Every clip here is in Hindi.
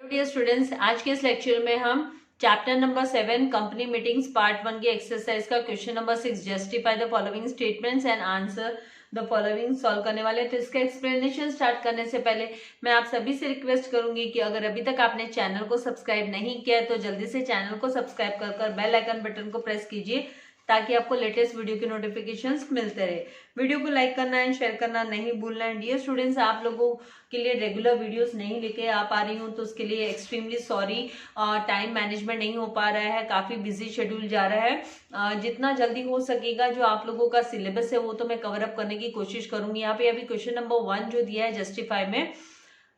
डियर स्टूडेंट्स, आज के इस लेक्चर में हम chapter number 7 company meetings part 1 की एक्सरसाइज का question number 6 justify the following statements and answer the following solve करने वाले हैं। तो इसका एक्सप्लेनेशन स्टार्ट करने से पहले मैं आप सभी से रिक्वेस्ट करूंगी कि अगर अभी तक आपने चैनल को सब्सक्राइब नहीं किया है तो जल्दी से चैनल को सब्सक्राइब कर बेल आइकन बटन को प्रेस कीजिए ताकि आपको लेटेस्ट वीडियो के नोटिफिकेशंस मिलते रहे। वीडियो को लाइक करना एंड शेयर करना नहीं भूलना है। डियर स्टूडेंट्स, आप लोगों के लिए रेगुलर वीडियोस नहीं लेके आ पा रही हूँ तो उसके लिए एक्सट्रीमली सॉरी। टाइम मैनेजमेंट नहीं हो पा रहा है, काफ़ी बिजी शेड्यूल जा रहा है। जितना जल्दी हो सकेगा जो आप लोगों का सिलेबस है वो तो मैं कवर अप करने की कोशिश करूंगी। यहाँ पे अभी क्वेश्चन नंबर 1 जो दिया है जस्टिफाई में,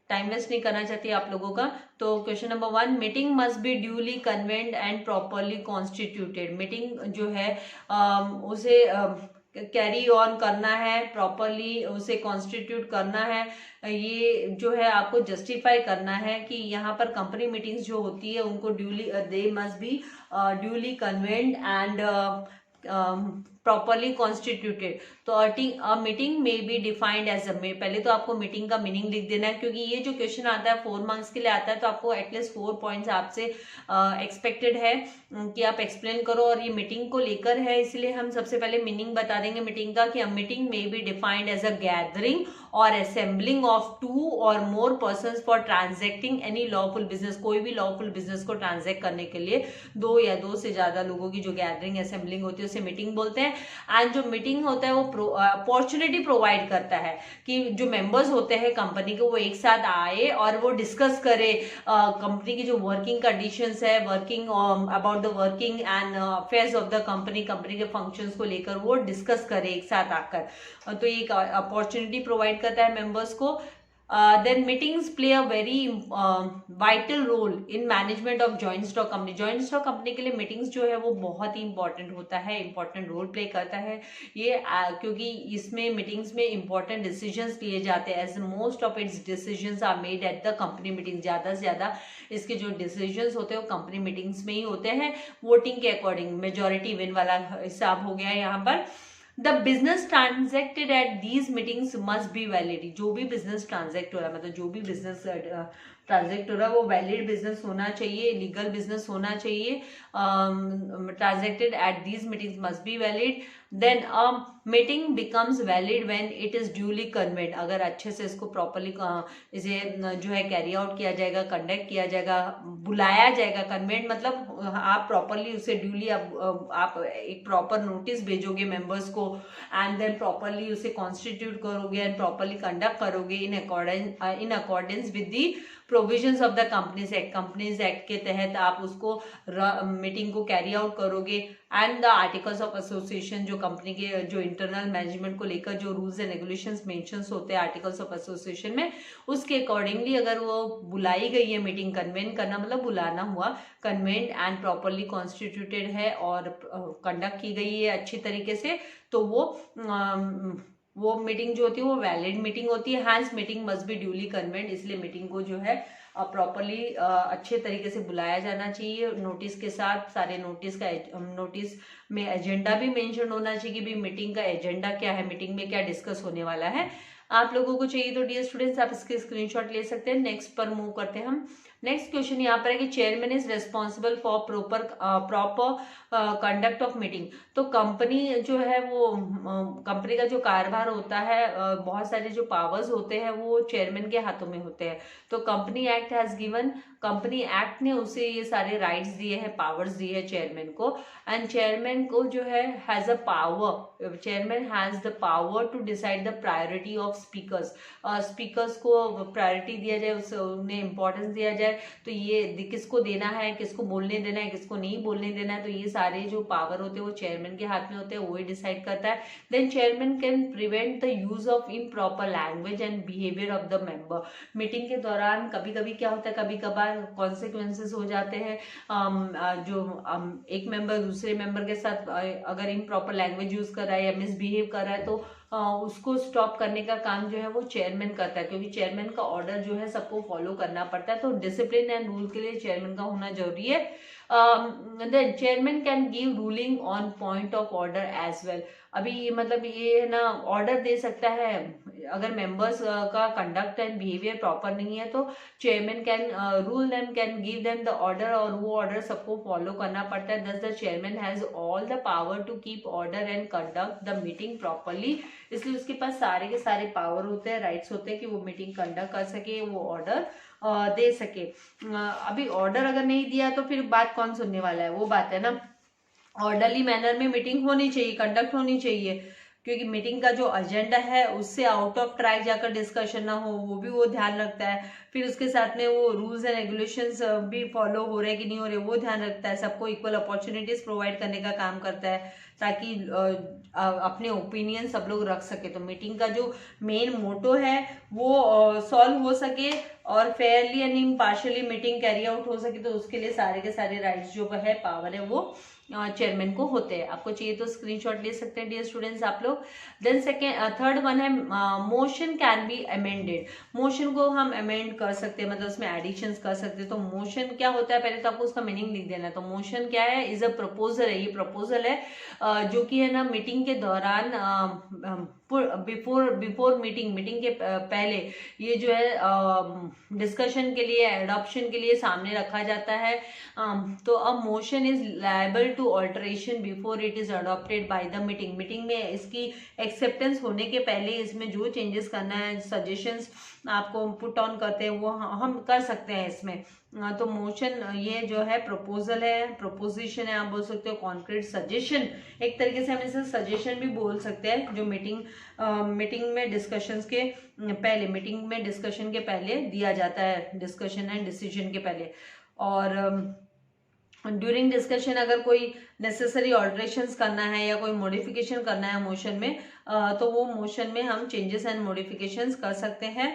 टाइम वेस्ट नहीं करना चाहती आप लोगों का। तो question number 1, meeting must be duly convened and properly constituted. Meeting जो है उसे कैरी ऑन करना है, प्रॉपरली उसे कॉन्स्टिट्यूट करना है। ये जो है आपको जस्टिफाई करना है कि यहाँ पर कंपनी मीटिंग्स जो होती है उनको duly they must be duly convened and properly constituted. तो अ meeting may be defined as अ, पहले तो आपको मीटिंग का मीनिंग लिख देना है क्योंकि ये जो क्वेश्चन आता है 4 मार्क्स के लिए आता है तो आपको एटलीस्ट 4 पॉइंट्स आपसे एक्सपेक्टेड है कि आप एक्सप्लेन करो और ये मीटिंग को लेकर है, इसलिए हम सबसे पहले मीनिंग बता देंगे मीटिंग का कि a meeting may be defined as a gathering or assembling of 2 or more persons for transacting any lawful business. कोई भी लॉफुल बिजनेस को ट्रांजैक्ट करने के लिए 2 या 2 से ज्यादा लोगों की जो गैदरिंग असेंबलिंग होती है उसे मीटिंग बोलते हैं। एंड जो मीटिंग होता है वो अपॉर्चुनिटी प्रोवाइड करता है कि जो मेंबर्स होते हैं कंपनी के वो एक साथ आए और वो डिस्कस करे कंपनी की जो वर्किंग कंडीशंस है, working about the working and affairs of the company, company के फंक्शंस को लेकर वो डिस्कस करे एक साथ आकर। तो ये अपॉर्चुनिटी प्रोवाइड करता है मेंबर्स को। Then meetings play a very vital role in management of joint stock company। joint stock company के लिए meetings जो है वो बहुत ही important होता है, important role play करता है ये क्योंकि इसमें meetings में important decisions लिए जाते हैं। as most of its decisions are made at the company meetings। ज़्यादा से ज़्यादा इसके जो decisions होते हैं वो company meetings में ही होते हैं, voting के according। majority win वाला हिसाब हो गया यहाँ पर। The business transacted at these meetings must be valid. जो भी बिजनेस ट्रांजेक्ट हो रहा है, मतलब जो भी बिजनेस ट्रांजेक्ट हो रहा है वो वैलिड बिजनेस होना चाहिए, लीगल बिजनेस होना चाहिए। Transacted at these meetings must be valid. Then a meeting becomes valid when it is duly convened. अगर अच्छे से इसको प्रॉपरली इसे जो है कैरी आउट किया जाएगा, कंडक्ट किया जाएगा, बुलाया जाएगा। कन्वेंट मतलब आप प्रॉपरली उसे ड्यूली आप एक प्रॉपर नोटिस भेजोगे मेंबर्स को एंड देन प्रॉपरली उसे कॉन्स्टिट्यूट करोगे एंड प्रॉपरली कंडक्ट करोगे in accordance with the provisions of the companies act. Companies act के तहत आप उसको मीटिंग को कैरी आउट करोगे and the articles of association, जो कंपनी के जो इंटरनल मैनेजमेंट को लेकर जो रूल्स एंड रेगुलेशंस मेंशंस होते हैं आर्टिकल्स ऑफ एसोसिएशन में, उसके अकॉर्डिंगली अगर वो बुलाई गई है मीटिंग, कन्वेन करना मतलब बुलाना हुआ, कन्वेंट एंड प्रॉपरली कॉन्स्टिट्यूटेड है और कंडक्ट की गई है अच्छी तरीके से, तो वो मीटिंग जो होती है वो वैलिड मीटिंग होती है। Hence meeting must be duly convened. इसलिए मीटिंग को जो है प्रॉपरली अच्छे तरीके से बुलाया जाना चाहिए नोटिस के साथ। सारे नोटिस में एजेंडा भी मेंशन होना चाहिए कि भी मीटिंग का एजेंडा क्या है, मीटिंग में क्या डिस्कस होने वाला है। आप लोगों को चाहिए तो डियर स्टूडेंट्स आप इसके स्क्रीनशॉट ले सकते हैं। नेक्स्ट पर मूव करते हैं हम। नेक्स्ट क्वेश्चन यहाँ पर है कि chairman is responsible for proper conduct of meeting. तो कंपनी जो है वो कंपनी का जो कारभार होता है, बहुत सारे जो पावर्स होते हैं वो चेयरमैन के हाथों में होते हैं। तो company act has given, company act ने उसे ये सारे राइट्स दिए हैं, पावर्स दिए हैं चेयरमैन को। एंड चेयरमैन को जो है has a power, chairman has the power to decide the priority of speakers. Speakers को प्रायोरिटी दिया जाए, उन्हें इंपॉर्टेंस दिया जाए, तो ये किसको देना है, किसको बोलने देना है, किसको नहीं बोलने देना है, तो ये सारे जो पावर होते हैं वो चेयरमैन के हाथ में होते हैं, वो ही डिसाइड करता है। Then chairman can prevent the use of improper language and behaviour of the member. Meeting के दौरान कभी कभी क्या होता है, कभी कभार कॉन्सिक्वेंसेस हो जाते हैं। जो एक मेंबर दूसरे मेंबर के साथ अगर इम्प्रॉपर लैंग्वेज यूज कर रहा है या मिसबिहेव कर रहा है तो उसको स्टॉप करने का काम जो है वो चेयरमैन करता है, क्योंकि चेयरमैन का ऑर्डर जो है सबको फॉलो करना पड़ता है। तो डिसिप्लिन एंड रूल के लिए चेयरमैन का होना जरूरी है। Then chairman can give ruling on point of order as well. अभी मतलब ये है ना, ऑर्डर दे सकता है अगर मेंबर्स का कंडक्ट एंड बिहेवियर प्रॉपर नहीं है तो chairman can rule them, can give them the order, और वो ऑर्डर सबको फॉलो करना पड़ता है। Thus the chairman has all the power to keep order and conduct the meeting properly, इसलिए उसके पास सारे के सारे पावर होते हैं, राइट्स होते हैं कि वो मीटिंग कंडक्ट कर सके, वो ऑर्डर दे सके। अभी ऑर्डर अगर नहीं दिया तो फिर बात कौन सुनने वाला है, वो बात है ना। ऑर्डरली मैनर में मीटिंग होनी चाहिए, कंडक्ट होनी चाहिए, क्योंकि मीटिंग का जो एजेंडा है उससे आउट ऑफ ट्रैक जाकर डिस्कशन ना हो, वो भी वो ध्यान रखता है। फिर उसके साथ में वो रूल्स एंड रेगुलेशंस भी फॉलो हो रहे कि नहीं हो रहे वो ध्यान रखता है। सबको इक्वल अपॉर्चुनिटीज प्रोवाइड करने का काम करता है ताकि अपने ओपिनियन सब लोग रख सके। तो मीटिंग का जो मेन मोटो है वो सॉल्व हो सके और Fairlie and impartially meeting carry out हो सके, तो उसके लिए सारे के सारे राइट्स जो है, पावर है, वो चेयरमैन को होते हैं। आपको चाहिए तो स्क्रीनशॉट ले सकते हैं डियर स्टूडेंट्स आप लोग। देन सेकेंड थर्ड वन है motion can be amended. Motion को हम अमेंड कर सकते हैं, मतलब उसमें एडिशंस कर सकते हैं। तो मोशन क्या होता है, पहले तो आपको उसका मीनिंग लिख देना है। तो मोशन क्या है, इज अ प्रपोजल है, ये प्रपोजल है जो कि है ना मीटिंग के दौरान बिफोर मीटिंग के पहले ये जो है डिस्कशन के लिए, एडॉप्शन के लिए सामने रखा जाता है। तो a motion is liable to alteration before it is adopted by the meeting. Meeting में इसकी एक्सेप्टेंस होने के पहले इसमें जो चेंजेस करना है, सजेशंस आपको पुट ऑन करते हैं, वो हम कर सकते हैं इसमें। तो मोशन ये जो है प्रपोजल है, प्रोपोजिशन है, आप बोल सकते हो कॉन्क्रीट सजेशन, एक तरीके से हम इसे सजेशन भी बोल सकते हैं, जो मीटिंग में डिस्कशंस के पहले, मीटिंग में डिस्कशन के पहले दिया जाता है, डिस्कशन एंड डिसीजन के पहले। और ड्यूरिंग डिस्कशन अगर कोई नेसेसरी ऑल्टरेशंस करना है या कोई मॉडिफिकेशन करना है मोशन में, तो वो मोशन में हम चेंजेस एंड मॉडिफिकेशंस कर सकते हैं।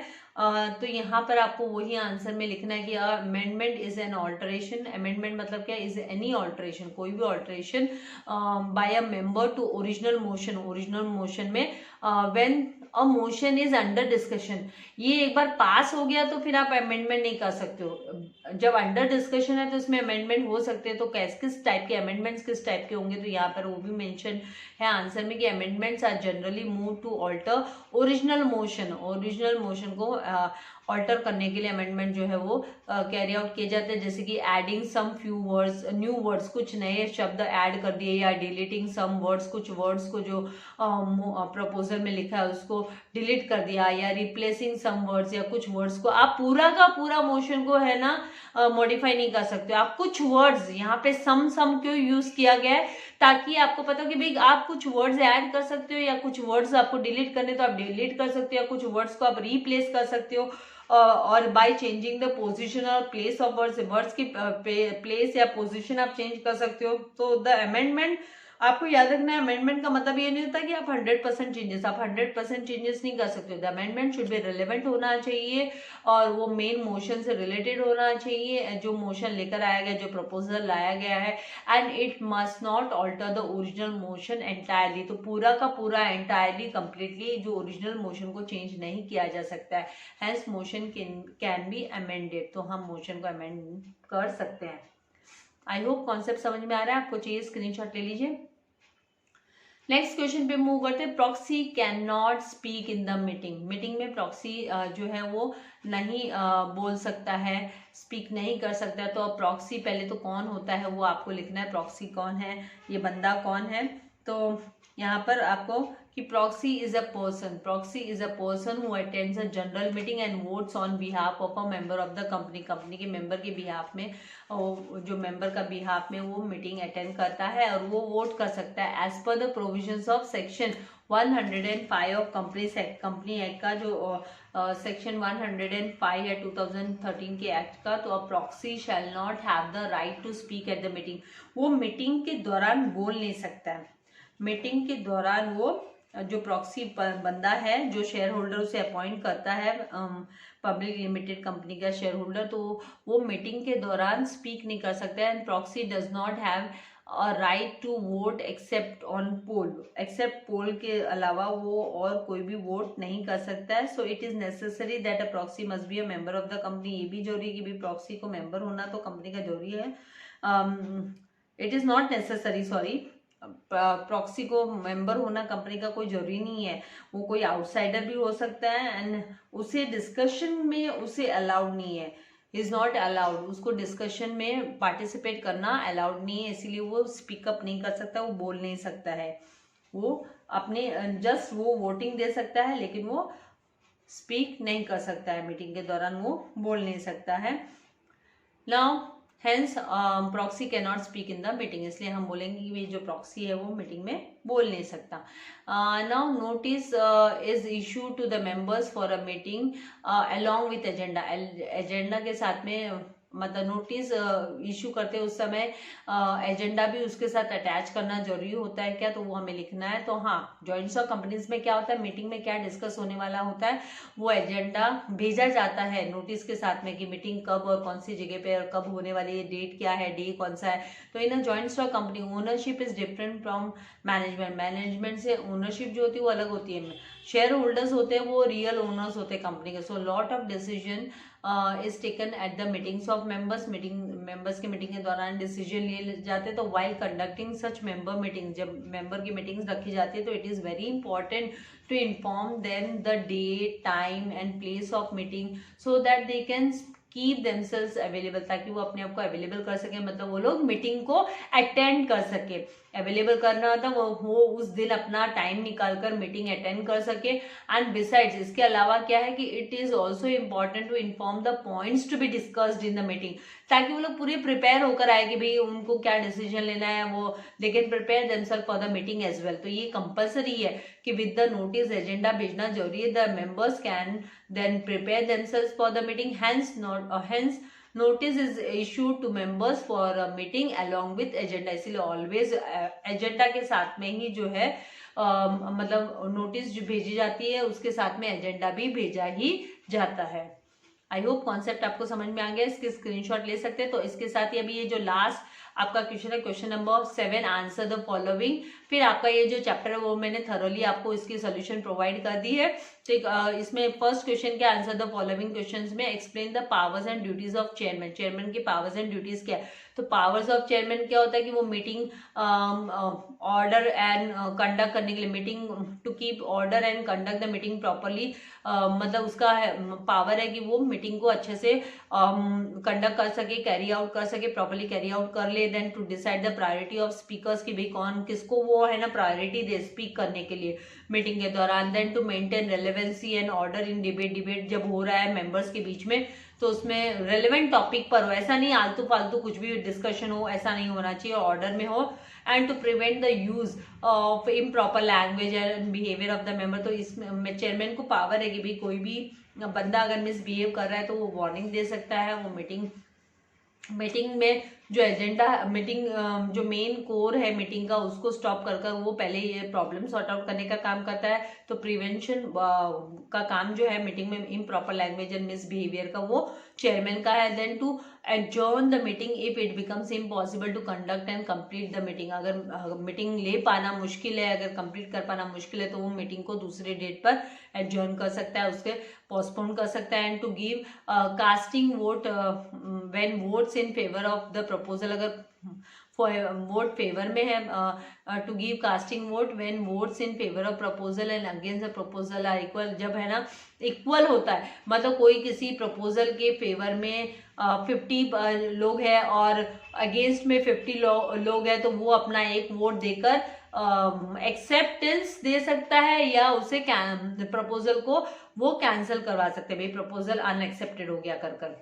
तो यहाँ पर आपको वही आंसर में लिखना है कि amendment is an alteration. Amendment मतलब क्या, इज एनी ऑल्टरेशन, कोई भी alteration by a member to original motion. Original motion में when a motion is under discussion, ये एक बार पास हो गया तो फिर आप अमेंडमेंट नहीं कर सकते हो। जब अंडर डिस्कशन है तो इसमें अमेंडमेंट हो सकते हैं। तो किस टाइप के अमेंडमेंट्स किस टाइप के होंगे, तो यहाँ पर वो भी मेंशन है आंसर में कि amendments are generally move to alter original motion. Original motion को ऑल्टर करने के लिए अमेंडमेंट जो है वो कैरी आउट किए जाते हैं, जैसे कि adding some few words, new words, कुछ नए शब्द ऐड कर दिए, या डिलीटिंग सम वर्ड्स, कुछ वर्ड्स को जो प्रपोजल में लिखा है उसको डिलीट कर दिया, या रिप्लेसिंग सम वर्ड्स, या कुछ वर्ड्स को आप पूरा का पूरा मोशन को है ना मॉडिफाई नहीं कर सकते। आप कुछ वर्ड्स, यहाँ पे सम क्यों यूज किया गया है, ताकि आपको पता हो कि भाई आप कुछ वर्ड्स ऐड कर सकते हो, या कुछ वर्ड्स आपको डिलीट करने तो आप डिलीट कर सकते हो, या कुछ वर्ड्स को आप रिप्लेस कर सकते हो, और बाय चेंजिंग द पोजीशन और प्लेस ऑफ वर्ड्स, वर्ड्स की प्लेस या पोजीशन आप चेंज कर सकते हो। तो द अमेंडमेंट, आपको याद रखना है, अमेंडमेंट का मतलब ये नहीं होता कि आप 100% चेंजेस, आप 100% चेंजेस नहीं कर सकते। The amendment should be relevant होना चाहिए, और वो मेन मोशन से रिलेटेड होना चाहिए, जो मोशन लेकर आया गया, जो प्रपोजल लाया गया है, and it must not alter the original motion entirely. तो पूरा का पूरा एंटायरली कंप्लीटली जो ओरिजिनल मोशन को चेंज नहीं किया जा सकता है, hence motion can be amended. तो हम मोशन को अमेंड कर सकते हैं। आई होप कॉन्सेप्ट समझ में आ रहा है, आपको चाहिए स्क्रीनशॉट ले लीजिए। नेक्स्ट क्वेश्चन पे मूव करते हैं। Proxy can not speak in the meeting. Meeting में प्रॉक्सी जो है वो नहीं बोल सकता है, स्पीक नहीं कर सकता। तो अब प्रॉक्सी पहले तो कौन होता है वो आपको लिखना है, प्रॉक्सी कौन है, ये बंदा कौन है। तो यहाँ पर आपको कि proxy is a person, proxy is a person who attends a general meeting and votes on behalf of a member of the company. Company के मेंबर के बिहाफ में, जो मेंबर का बिहाफ में वो मीटिंग अटेंड करता है और वो वोट कर सकता है as per the provisions of section 105 of company act का, जो सेक्शन 105 है 2013 के एक्ट का। तो a proxy shall not have the right to speak at the meeting. वो मीटिंग के दौरान बोल नहीं सकता है। मीटिंग के दौरान वो जो प्रॉक्सी बंदा है, जो शेयर होल्डर उसे अपॉइंट करता है, पब्लिक लिमिटेड कंपनी का शेयर होल्डर, तो वो मीटिंग के दौरान स्पीक नहीं कर सकता है। And proxy does not have a right to vote except on poll. Except poll के अलावा वो और कोई भी वोट नहीं कर सकता है। So it is necessary that a proxy must be a member of the company. ये भी जरूरी है कि भी प्रॉक्सी को मेंबर होना तो कंपनी का जरूरी है। It is not necessary, sorry, proxy को मेंबर होना कंपनी का कोई जरूरी नहीं है, वो कोई आउटसाइडर भी हो सकता है एंड उसे डिस्कशन में उसे अलाउड नहीं है, इज नॉट अलाउड, उसको डिस्कशन में पार्टिसिपेट करना अलाउड नहीं है, इसीलिए वो स्पीकअप नहीं कर सकता, वो बोल नहीं सकता है, वो अपने जस्ट वो वोटिंग दे सकता है लेकिन वो स्पीक नहीं कर सकता है, मीटिंग के दौरान वो बोल नहीं सकता है। Now hence proxy can not speak in the meeting, इसलिए हम बोलेंगे कि जो प्रॉक्सी है वो मीटिंग में बोल नहीं सकता। Now notice is issue to the members for a meeting along with agenda, agenda के साथ में मतलब नोटिस इशू करते उस समय एजेंडा भी उसके साथ अटैच करना जरूरी होता है क्या, तो वो हमें लिखना है। तो हाँ, जॉइंट स्टॉक कंपनीज में क्या होता है, मीटिंग में क्या डिस्कस होने वाला होता है वो एजेंडा भेजा जाता है नोटिस के साथ में कि मीटिंग कब और कौन सी जगह पे और कब होने वाली है, डेट क्या है, डे कौन सा है। तो in a joint stock company ownership is different from management, management से ओनरशिप जो होती है वो अलग होती है, शेयर होल्डर्स होते हैं वो रियल ओनर्स होते हैं कंपनी के। So lot of decision is taken at the meetings of members, meeting members की मीटिंग के दौरान डिसीजन लिए जाते हैं। तो वाइल कंडक्टिंग सच मेंबर मीटिंग, जब मेंबर की मीटिंग्स रखी जाती है तो it is very important to inform them the date, time and place of meeting so that they can keep themselves available, ताकि वो अपने आप को अवेलेबल कर सके, मतलब वो लोग मीटिंग को अटेंड कर सके। अवेलेबल करना होता वो उस दिन अपना टाइम निकालकर मीटिंग अटेंड कर सके। एंड बिसाइड्स इसके अलावा क्या है कि it is also important to inform the points to be discussed in the meeting, ताकि वो लोग पूरे प्रिपेयर होकर आए कि भाई उनको क्या डिसीजन लेना है, वो they can prepare themselves for the meeting as well. तो ये कंपल्सरी है कि विद द नोटिस एजेंडा भेजना जरूरी है, the members can then prepare themselves for the meeting, hence notice is issued to members for a meeting along with agenda, इसीलिए ऑलवेज एजेंडा के साथ में ही जो है मतलब नोटिस जो भेजी जाती है उसके साथ में एजेंडा भी भेजा ही जाता है। आई होप कॉन्सेप्ट आपको समझ में आ गया, इसके स्क्रीनशॉट ले सकते हैं। तो इसके साथ ही अभी ये जो लास्ट आपका क्वेश्चन है, question number 7, answer the following, फिर आपका ये जो चैप्टर है वो मैंने थरोली आपको इसकी सोल्यूशन प्रोवाइड कर दी है। तो इसमें फर्स्ट क्वेश्चन के आंसर द फॉलोइंग क्वेश्चंस में explain the powers and duties of chairman, chairman की पावर्स एंड ड्यूटीज क्या है। तो पावर्स ऑफ चेयरमैन क्या होता है कि वो मीटिंग ऑर्डर एंड कंडक्ट करने के लिए, meeting to keep order and conduct the meeting properly, मतलब उसका पावर है कि वो मीटिंग को अच्छे से कंडक्ट कर सके, कैरी आउट कर सके, प्रॉपरली कैरी आउट कर ले। Then to decide the priority of speakers की भाई कौन किसको वो है ना प्रायोरिटी दे स्पीक करने के लिए मीटिंग के दौरान। Then to maintain relevancy and order in debate, debate जब हो रहा है मेंबर्स के बीच में तो उसमें रेलेवेंट टॉपिक पर हो, ऐसा नहीं आलतू फालतू कुछ भी डिस्कशन हो, ऐसा नहीं होना चाहिए, ऑर्डर में हो। And to prevent the use of improper language and behaviour of the member, तो इसमें चेयरमैन को पावर है कि भाई कोई भी बंदा अगर मिसबिहेव कर रहा है तो वो वार्निंग दे सकता है, वो मीटिंग में जो एजेंडा मीटिंग जो मेन कोर है मीटिंग का उसको स्टॉप कर वो पहले ये प्रॉब्लम सॉर्ट आउट करने का काम करता है। तो प्रिवेंशन का काम जो है मीटिंग में इम्प्रॉपर लैंग्वेज एंड मिसबिहेवियर का वो चेयरमैन का है। Then to adjourn the meeting if it becomes impossible to conduct and complete the meeting, अगर मीटिंग ले पाना मुश्किल है, अगर कंप्लीट कर पाना मुश्किल है तो वो मीटिंग को दूसरे डेट पर एडजॉर्न कर सकता है, उसके पोस्टपोन कर सकता है। And to give casting vote when votes in favour of the proposal, अगर वोट फेवर में है to give casting vote when votes in favour of proposal and against the proposal are equal, जब है ना इक्वल होता है, मतलब कोई किसी प्रपोजल के फेवर में 50 लोग हैं और अगेंस्ट में 50 लोग हैं तो वो अपना एक वोट देकर एक्सेप्टेंस दे सकता है या उसे प्रपोजल को वो कैंसिल करवा सकते हैं, भाई प्रपोजल अनएक्सेप्टेड हो गया कर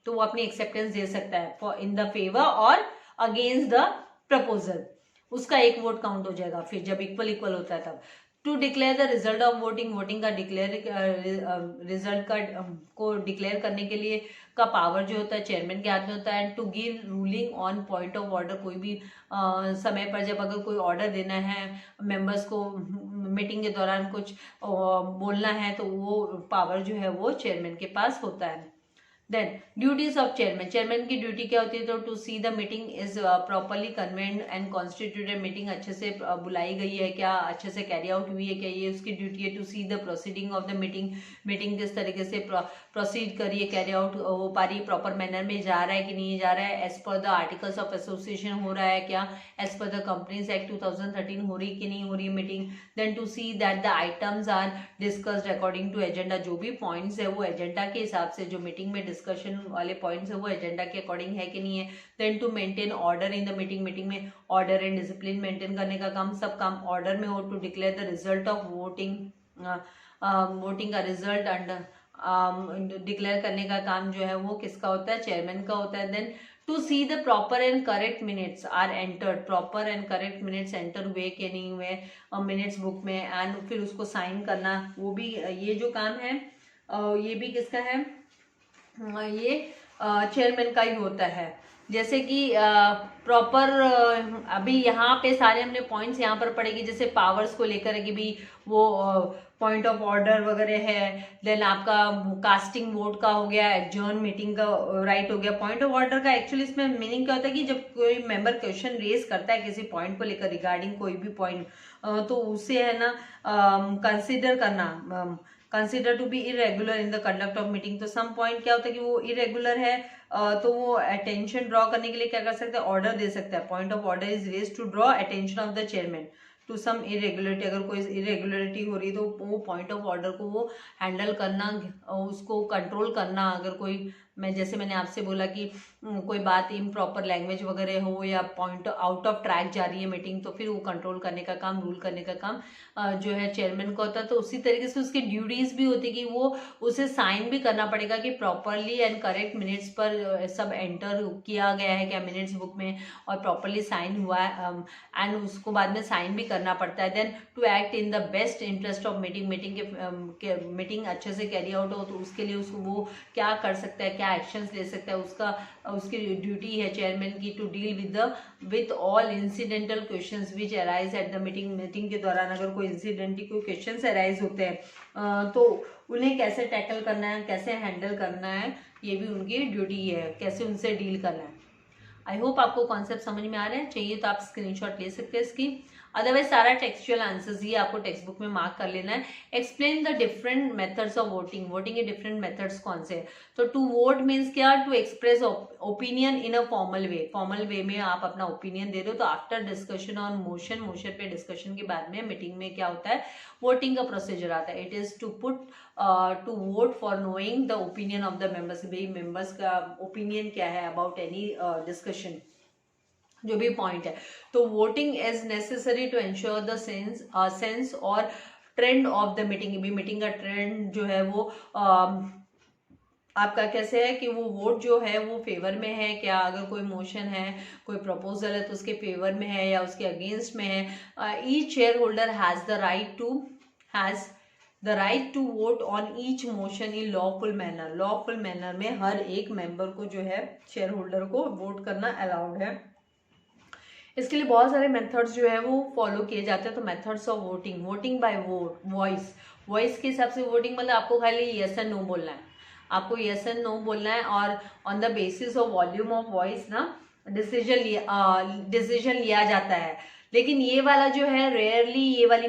तो वो अपनी एक्सेप्टेंस दे सकता है फॉर इन द फेवर और अगेंस्ट द प्रपोजल, उसका एक वोट काउंट हो जाएगा फिर जब इक्वल होता है तब। To declare the result of voting का डिक्लेयर रिजल्ट का को डिक्लेयर करने के लिए का पावर जो होता है चेयरमैन के हाथ में होता है। And to give ruling on point of order, कोई भी समय पर जब अगर कोई ऑर्डर देना है मेंबर्स को मीटिंग के दौरान कुछ बोलना है तो वो पावर जो है वो चेयरमैन के पास होता है। Then duties of chairman, chairman की ड्यूटी क्या होती है, तो to see the meeting is properly convened and constituted, meeting अच्छे से बुलाई गई है क्या, अच्छे से कैरी आउट हुई है क्या, ये उसकी ड्यूटी है। To see the proceeding of the meeting, meeting किस तरीके से प्रोसीड करिए, कैरी आउट हो पा रही है, प्रॉपर मैनर में जा रहा है कि नहीं जा रहा है, as per the articles of association हो रहा है क्या, as per the companies act 2013 हो रही कि नहीं हो रही है meeting. Then to see that the items are discussed according to agenda, जो भी पॉइंट्स है वो एजेंडा के हिसाब से, जो मीटिंग में डिस्कशन वाले पॉइंट्स है वो एजेंडा के अकॉर्डिंग है कि नहीं है। Then to maintain order in the meeting, meeting में ऑर्डर एंड डिसिप्लिन मेंटेन करने का काम, सब काम ऑर्डर में हो। To declare the result of voting, voting का रिजल्ट अंडर डिक्लेयर करने का काम जो है वो किसका होता है, चेयरमैन का होता है। Then to see the proper and correct minutes are entered, proper and correct minutes enter हुए कि नहीं हुए मिनट्स बुक में, एंड फिर उसको साइन करना, वो भी ये जो काम है ये भी किसका है, ये चेयरमैन का ही होता है। जैसे कि प्रॉपर अभी यहाँ पे सारे हमने पॉइंट्स यहाँ पर पढ़ेगी, जैसे पावर्स को लेकर है कि भाई वो पॉइंट ऑफ ऑर्डर वगैरह है। देन आपका कास्टिंग वोट का हो गया, एडजर्न मीटिंग का राइट हो गया। पॉइंट ऑफ ऑर्डर का एक्चुअली इसमें मीनिंग क्या होता है कि जब कोई मेंबर क्वेश्चन रेज करता है किसी पॉइंट को लेकर, रिगार्डिंग कोई भी पॉइंट, तो उसे है ना कंसिडर करना, consider to be irregular in the conduct of meeting. तो सम पॉइंट क्या होता है कि वो इरेगुलर है, तो वो अटेंशन ड्रॉ करने के लिए क्या कर सकते हैं, ऑर्डर दे सकता है। Point of order is raise to draw attention of the chairman to some irregularity, अगर कोई इरेगुलरिटी हो रही है तो वो पॉइंट ऑफ ऑर्डर को वो हैंडल करना, उसको कंट्रोल करना। अगर कोई जैसे मैंने आपसे बोला कि कोई बात इम्प्रॉपर लैंग्वेज वगैरह हो या पॉइंट आउट ऑफ ट्रैक जा रही है मीटिंग, तो फिर वो कंट्रोल करने का काम, रूल करने का काम जो है चेयरमैन का होता है। तो उसी तरीके से उसकी ड्यूटीज भी होती है कि वो उसे साइन भी करना पड़ेगा कि प्रॉपरली एंड करेक्ट मिनट्स पर सब एंटर किया गया है क्या मिनट्स बुक में, और प्रॉपरली साइन हुआ है, एंड उसको बाद में साइन भी करना पड़ता है। Then to act in the best interest of meeting, meeting के मीटिंग अच्छे से कैरी आउट हो, तो उसके लिए उसको वो क्या कर सकता है, क्या एक्शंस ले सकता है, उसकी ड्यूटी है चेयरमैन की to deal with all incidental questions which arise at the meeting, meeting के दौरान अगर कोई इंसिडेंटली कोई क्वेश्चंस अराइज होते हैं तो उन्हें कैसे टैकल करना है, कैसे हैंडल करना है, ये भी उनकी ड्यूटी है, कैसे उनसे डील करना है। आई होप आपको कॉन्सेप्ट समझ में आ रहे हैं। चाहिए तो आप स्क्रीनशॉट ले सकते हैं इसकी, अदरवाइज सारा टेक्सचुअल आंसर्स ही आपको टेक्स्ट बुक में मार्क कर लेना है। Explain the different methods of voting, voting के डिफरेंट मेथड्स कौन से हैं। तो टू वोट मीन्स क्या, to express opinion in a formal way, formal way में आप अपना ओपिनियन दे रहे हो। तो after discussion on motion, motion पे डिस्कशन के बाद में मीटिंग में क्या होता है, वोटिंग का प्रोसीजर आता है। It is to put to vote for knowing the opinion of the members, भाई मेंबर्स का ओपिनियन क्या है अबाउट एनी डिस्कशन, जो भी पॉइंट है। तो voting is necessary to ensure the sense और ट्रेंड ऑफ द मीटिंग, भी मीटिंग का ट्रेंड जो है वो आपका कैसे है कि वो वोट जो है वो फेवर में है क्या, अगर कोई मोशन है, कोई प्रपोजल है तो उसके फेवर में है या उसके अगेंस्ट में है। Each share holder has the right to vote on each motion in lawful manner, lawful manner में हर एक मेंबर को जो है शेयर होल्डर को वोट करना अलाउड है। इसके लिए बहुत सारे मेथड्स जो है वो फॉलो किए जाते हैं। तो methods of voting, voting by vote, voice, voice के हिसाब से वोटिंग, मतलब आपको खाली यस एंड नो बोलना है, आपको यस एंड नो बोलना है, और on the basis of volume of voice ना डिसीजन लिया जाता है। लेकिन ये वाला जो है रेयरली, ये वाली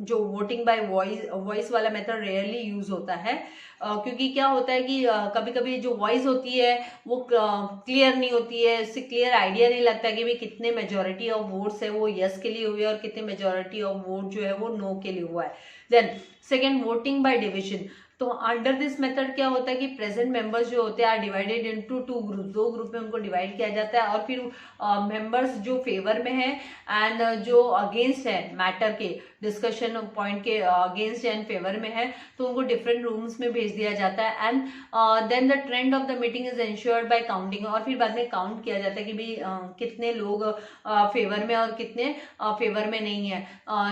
जो वोटिंग बाय वॉइस वाला मेथड रेयरली यूज होता है, क्योंकि क्या होता है कि कभी कभी जो वॉइस होती है वो क्लियर नहीं होती है, इससे क्लियर आइडिया नहीं लगता कि भाई कितने मेजोरिटी ऑफ वोट्स है वो यस के लिए हुए और कितने मेजोरिटी ऑफ वोट जो है वो नो के लिए हुआ है। Then second, voting by division. तो अंडर दिस मेथड क्या होता है कि प्रेजेंट मेंबर्स जो होते हैं are divided into two group, दो ग्रुप में उनको डिवाइड किया जाता है, और फिर मेंबर्स जो फेवर में है एंड जो अगेंस्ट है मैटर के डिस्कशन पॉइंट के अगेंस्ट एंड फेवर में है, तो उनको डिफरेंट रूम्स में भेज दिया जाता है। And then the trend of the meeting is ensured by counting, और फिर बाद में काउंट किया जाता है कि भाई कितने लोग फेवर में और कितने फेवर में नहीं है।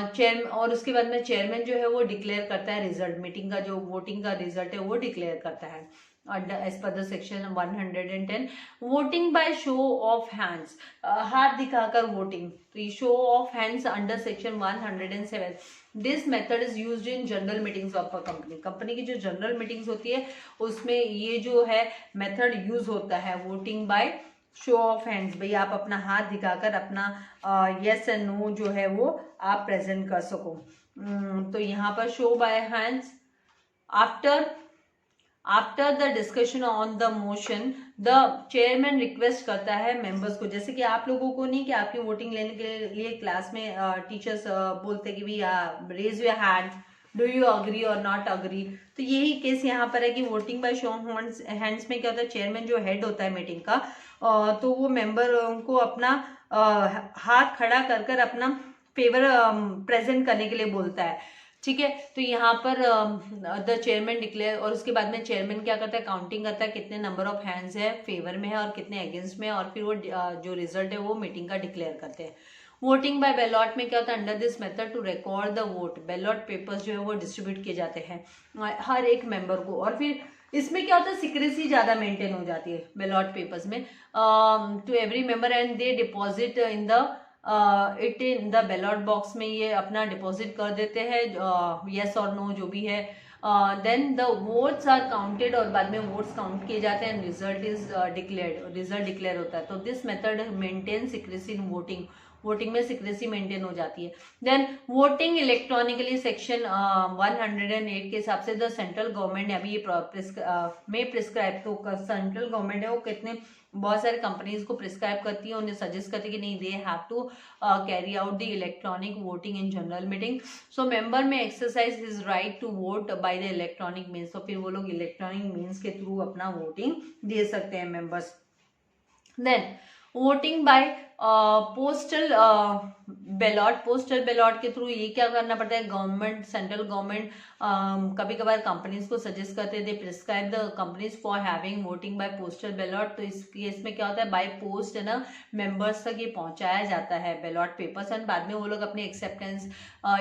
चेयर और उसके बाद में चेयरमैन जो है वो डिक्लेयर करता है रिजल्ट, मीटिंग का जो वोटिंग का रिजल्ट है वो डिक्लेयर करता है as per the section 110। Voting by show of hands, हाथ दिखाकर वोटिंग, तो ये show of hands under section 107। This method is used in general meetings of a company. Company की जो जनरल मीटिंग्स होती है उसमें ये जो है मेथड यूज होता है, voting by show of hands. भाई आप अपना हाथ दिखाकर अपना यस एंड नो जो है वो आप प्रेजेंट कर सको। तो यहाँ पर show by hands. After the discussion on the motion the chairman request करता है मेंबर्स को, जैसे कि आप लोगों को नहीं कि आपकी वोटिंग लेने के लिए क्लास में टीचर्स बोलते कि भी raise your hand, do you agree और नॉट अग्री। तो यही केस यहाँ पर है कि वोटिंग बाय शो हैंड्स में क्या होता है, चेयरमैन जो हेड होता है मीटिंग का, तो वो मेंबर को अपना हाथ खड़ा कर कर अपना फेवर प्रेजेंट करने के लिए बोलता है। ठीक है, तो यहाँ पर द चेयरमैन डिक्लेयर, और उसके बाद में चेयरमैन क्या करता है, काउंटिंग करता है कितने नंबर ऑफ हैंड्स है फेवर में है और कितने अगेंस्ट में है, और फिर वो जो रिजल्ट है वो मीटिंग का डिक्लेयर करते हैं। वोटिंग बाय बैलॉट में क्या होता है, under this method to record the vote, ballot papers जो है वो डिस्ट्रीब्यूट किए जाते हैं हर एक मेंबर को, और फिर इसमें क्या होता है, सिक्रेसी ज्यादा मेंटेन हो जाती है बैलॉट पेपर्स में, to every member and they deposit in the it in the ballot box में ये अपना डिपॉजिट कर देते हैं यस और नो जो भी है। Then the votes are counted, और बाद में वोट्स काउंट किए जाते हैं, result is declared, result declare होता है। तो this method maintain secrecy in voting, voting में सिक्रेसी मेंटेन हो जाती है। देन वोटिंग इलेक्ट्रॉनिकली सेक्शन 108 के हिसाब से द सेंट्रल गवर्नमेंट ने अभी ये प्रिस्क्राइब, तो सेंट्रल गवर्नमेंट है वो कितने बहुत सारे कंपनीज को प्रिस्क्राइब करती है, उन्हें सजेस्ट करती है कि नहीं they have to carry out the electronic voting in general meeting. So member may exercise his right to vote by the electronic means, तो फिर वो लोग इलेक्ट्रॉनिक मीन्स के थ्रू अपना वोटिंग दे सकते हैं members. Then voting by postal ballot, postal ballot के थ्रू ये क्या करना पड़ता है, गवर्नमेंट सेंट्रल गवर्नमेंट कभी कभार कंपनीज को सजेस्ट करते थे, prescribe the companies for having voting by postal ballot. तो इस केस में क्या होता है, बाय पोस्ट है ना मेंबर्स तक ये पहुंचाया जाता है बैलॉट पेपर्स, एंड बाद में वो लोग अपने एक्सेप्टेंस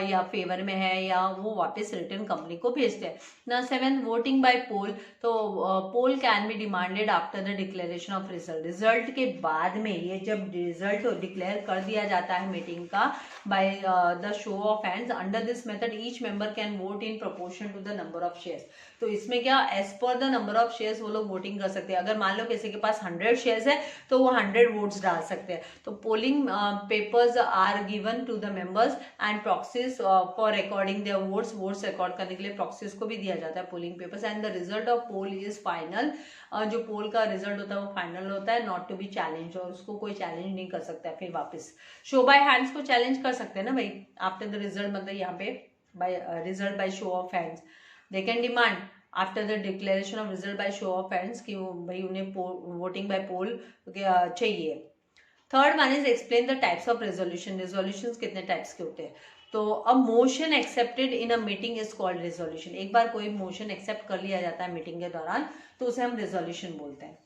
या फेवर में है या वो वापस रिटर्न कंपनी को भेजते हैं ना। 7 वोटिंग बाय पोल, तो poll can be demanded after the declaration of result, result के बाद में ये जब रिजल्ट डिक्लेयर कर दिया जाता है मीटिंग का by the show of hands, under this method each member can vote in proportion to the number of shares. तो इसमें क्या as per the number of shares वो लोग वोटिंग कर सकते हैं, अगर मान लो किसी के पास 100 शेयर्स है तो वो 100 वोट्स डाल सकते हैं। तो polling papers are given to the members and proxies for recording their votes, votes record करने के लिए प्रॉक्सीज को भी दिया जाता है polling papers, and the result of poll is final, जो पोल का रिजल्ट होता है वो फाइनल होता है, नॉट टू बी चैलेंज, और उसको कोई चैलेंज नहीं कर सकता है फिर वापस। शो बाय हैंड्स को चैलेंज कर सकते हैं ना भाई, आफ्टर द रिजल्ट, मतलब यहाँ पे by result by show of hands they can demand after the declaration of result by show of hands कि भाई उन्हें वोटिंग बाय पोल चाहिए। Third one is explain the types of resolution, resolution कितने टाइप्स के होते हैं। तो a motion accepted in a meeting is called resolution, एक बार कोई मोशन एक्सेप्ट कर लिया जाता है मीटिंग के दौरान तो उसे हम रेजोल्यूशन बोलते हैं,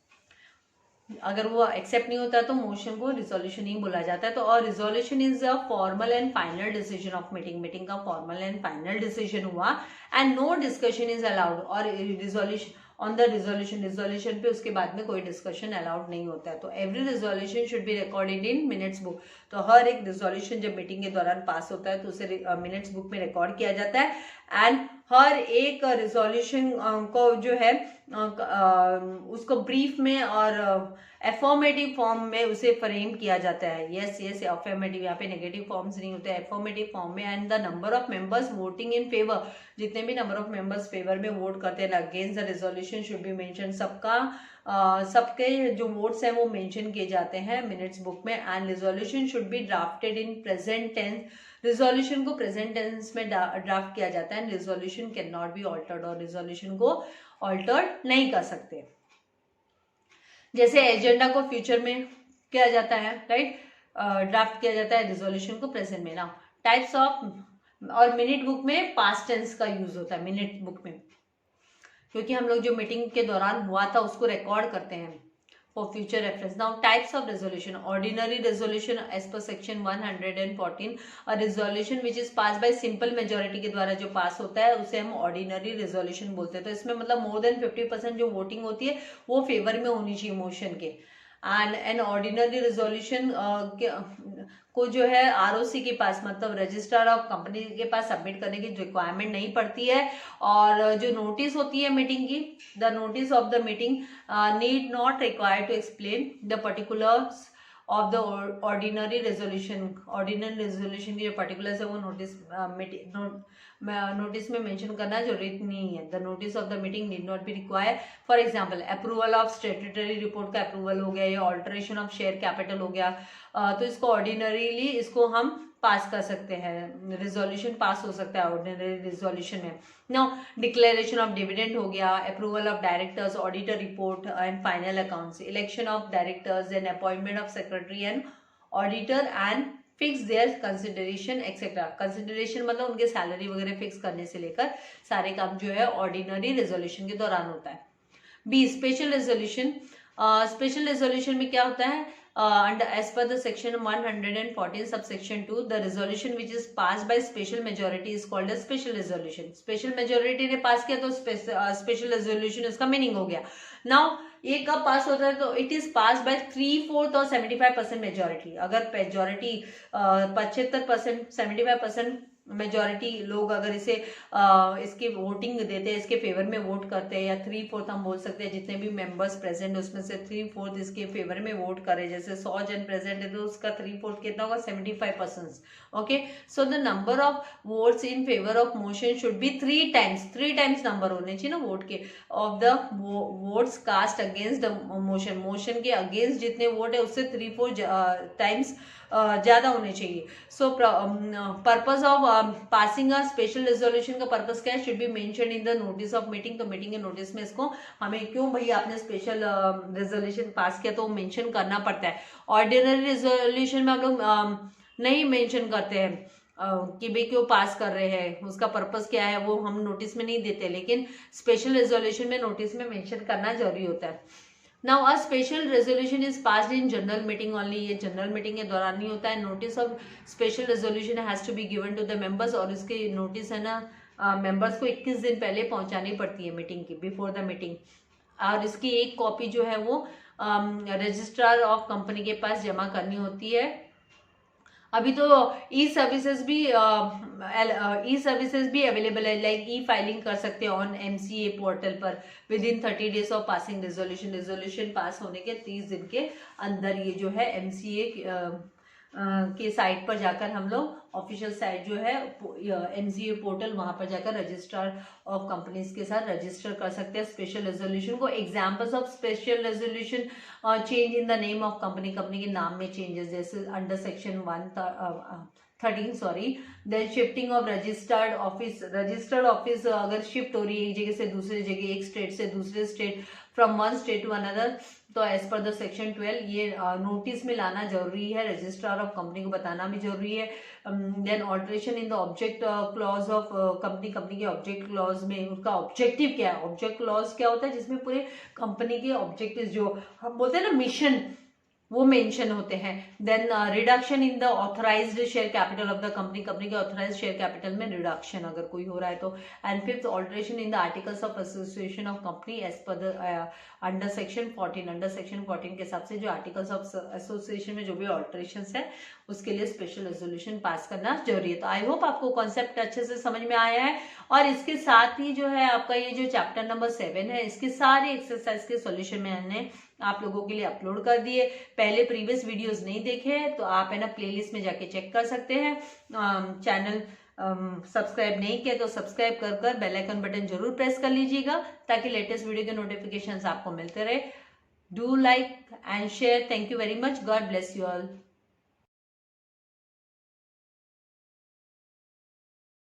अगर वो एक्सेप्ट नहीं होता तो मोशन को रिजोल्यूशन ही बोला जाता है। तो और resolution is a formal and final decision of meeting, meeting का फॉर्मल एंड फाइनल डिसीजन हुआ, and no discussion is allowed, और resolution on the resolution, resolution पे उसके बाद में कोई डिस्कशन अलाउड नहीं होता है। तो every resolution should be recorded in minutes book, तो हर एक रिजोल्यूशन जब मीटिंग के दौरान पास होता है तो उसे मिनट्स बुक में रिकॉर्ड किया जाता है, एंड हर एक रिजोल्यूशन को जो है उसको ब्रीफ में और एफॉर्मेटिव फॉर्म में उसे फ्रेम किया जाता है। यस यस एफॉर्मेटिव, यहाँ पे नेगेटिव फॉर्म्स नहीं होते, एफॉर्मेटिव फॉर्म में, and the number of members voting in favour, जितने भी नंबर ऑफ मेंबर्स फेवर में वोट करते हैं against the resolution should be mention, सबके जो वोट्स हैं वो मेंशन किए जाते हैं मिनट्स बुक में, and resolution should be drafted in present tense, resolution को प्रेजेंट टेंस में ड्राफ्ट किया जाता है, and resolution can not be altered, और रिजोल्यूशन को ऑल्टर्ड नहीं कर सकते। जैसे एजेंडा को फ्यूचर में किया जाता है, राइट, ड्राफ्ट किया जाता है, रिजोल्यूशन को प्रेजेंट में। ना टाइप्स ऑफ, और मिनट बुक में पास्ट टेंस का यूज होता है मिनट बुक में, क्योंकि हम लोग जो मीटिंग के दौरान हुआ था उसको रिकॉर्ड करते हैं for future reference. Now types of resolution, ordinary resolution as per section 114, और resolution which is pass by simple majority के द्वारा जो पास होता है उसे हम ऑर्डिनरी रेजोल्यूशन बोलते हैं। तो इसमें मतलब मोर देन 50% जो वोटिंग होती है वो फेवर में होनी चाहिए मोशन के, एंड एन ऑर्डिनरी रेजोल्यूशन को जो है आरओसी के पास, मतलब रजिस्ट्रार ऑफ कंपनी के पास सबमिट करने की रिक्वायरमेंट नहीं पड़ती है। और जो नोटिस होती है मीटिंग की, the notice of the meeting need not require to explain the particulars of the ordinary resolution. Ordinary resolution की जो पर्टिकुलर्स है वो नोटिस में मेंशन करना जरूरी नहीं है। The notice of the meeting need not be require. For example approval of statutory report का अप्रूवल हो गया या ऑल्टरेशन ऑफ शेयर कैपिटल हो गया, तो इसको ऑर्डिनरीली इसको हम पास कर सकते हैं, रिजोल्यूशन पास हो सकता है ऑर्डिनरी रिजोल्यूशन में। नाउ डिक्लेरेशन ऑफ डिविडेंड हो गया, approval of directors, auditor report and final accounts, election of directors and appointment of secretary and auditor and fix there consideration etcetera. Consideration मतलब उनके सैलरी वगैरह फिक्स करने से लेकर सारे काम जो है ऑर्डिनरी रेजोल्यूशन के दौरान होता है। B special resolution. Special resolution में क्या होता है, and as per the section 114 subsection 2 the resolution which is passed by special majority is called as special resolution। special majority ने पास किया तो special resolution इसका मीनिंग हो गया। now ये कब पास होता है, तो इट इज पास बाय 3/4 और 75% मेजोरिटी। अगर मेजोरिटी 75%, 75% मेजोरिटी लोग अगर इसे इसकी वोटिंग देते हैं, इसके फेवर में वोट करते हैं, या 3/4 हम बोल सकते हैं, जितने भी मेंबर्स प्रेजेंट उसमें से 3/4 इसके फेवर में वोट करे, जैसे 100 जन प्रेजेंट है तो उसका 3/4 कितना होगा, 75%। Okay, so the number of votes in favour of motion should be 3 times number होने चाहिए ना वोट के, of the votes cast against the motion. Motion के अगेंस्ट जितने वोट है उससे 3/4 टाइम्स ज्यादा होने चाहिए। So purpose of passing a special resolution का पर्पस क्या है, should be mention in the notice of meeting. तो मीटिंग के नोटिस में इसको हमें क्यों भाई आपने स्पेशल रेजोल्यूशन पास किया तो मेंशन करना पड़ता है। ऑर्डिनरी रेजोल्यूशन में हम लोग नहीं मेंशन करते हैं कि भाई क्यों पास कर रहे हैं, उसका पर्पस क्या है, वो हम नोटिस में नहीं देते, लेकिन स्पेशल रेजोल्यूशन में नोटिस में मेंशन करना जरूरी होता है। Now a special resolution is passed in general meeting only. ये जनरल मीटिंग के दौरान नहीं होता है। Notice of special resolution has to be given to the members, और इसके नोटिस है ना मेंबर्स को 21 दिन पहले पहुंचानी पड़ती है मीटिंग की, बिफोर द मीटिंग। और इसकी एक कॉपी जो है वो रजिस्ट्रार ऑफ कंपनी के पास जमा करनी होती है। अभी तो ई सर्विसेज भी अवेलेबल है, लाइक ई फाइलिंग कर सकते हैं ऑन MCA पोर्टल पर with in 30 days of passing resolution. Resolution pass होने के 30 दिन के अंदर ये जो है MCA के साइट पर जाकर हम लोग, ऑफिशियल साइट जो है MCA पोर्टल, वहां पर जाकर रजिस्ट्रार ऑफ कंपनीज के साथ रजिस्टर कर सकते हैं स्पेशल रेजोल्यूशन को। Examples of special resolution, change in the name of company, company के नाम में चेंजेस, जैसे under section 13 sorry. Then shifting of registered office, registered office अगर शिफ्ट हो रही है एक जगह से दूसरी जगह, एक स्टेट से दूसरे state, from one state to another, तो एज पर द सेक्शन 12 ये नोटिस में लाना जरूरी है, रजिस्ट्रार ऑफ कंपनी को बताना भी जरूरी है। Then alteration in the object clause of company, company के ऑब्जेक्ट क्लॉज में उसका ऑब्जेक्टिव क्या है। ऑब्जेक्ट क्लॉज क्या होता है, जिसमें पूरे कंपनी के ऑब्जेक्टिव जो हम बोलते हैं ना मिशन, वो मेंशन होते हैं। Then reduction in the authorised share capital of the company, company के ऑथराइज्ड शेयर कैपिटल में रिडक्शन अगर कोई हो रहा है तो। And fifth, alteration in the articles of association of company as per the under section 14। Under section 14 के हिसाब से जो आर्टिकल्स ऑफ एसोसिएशन में जो भी ऑल्टरेशन है उसके लिए स्पेशल रेजोल्यूशन पास करना जरूरी है। तो आई होप आपको कॉन्सेप्ट अच्छे से समझ में आया है। और इसके साथ ही जो है आपका ये जो चैप्टर नंबर 7 है, इसके सारे एक्सरसाइज के सॉल्यूशन मैंने आप लोगों के लिए अपलोड कर दिए। पहले प्रीवियस वीडियोस नहीं देखे तो आप है ना प्लेलिस्ट में जाके चेक कर सकते हैं। चैनल सब्सक्राइब नहीं किया तो सब्सक्राइब कर बेल आइकन बटन जरूर प्रेस कर लीजिएगा, ताकि लेटेस्ट वीडियो के नोटिफिकेशंस आपको मिलते रहे। Do like and share. Thank you very much. God bless you all.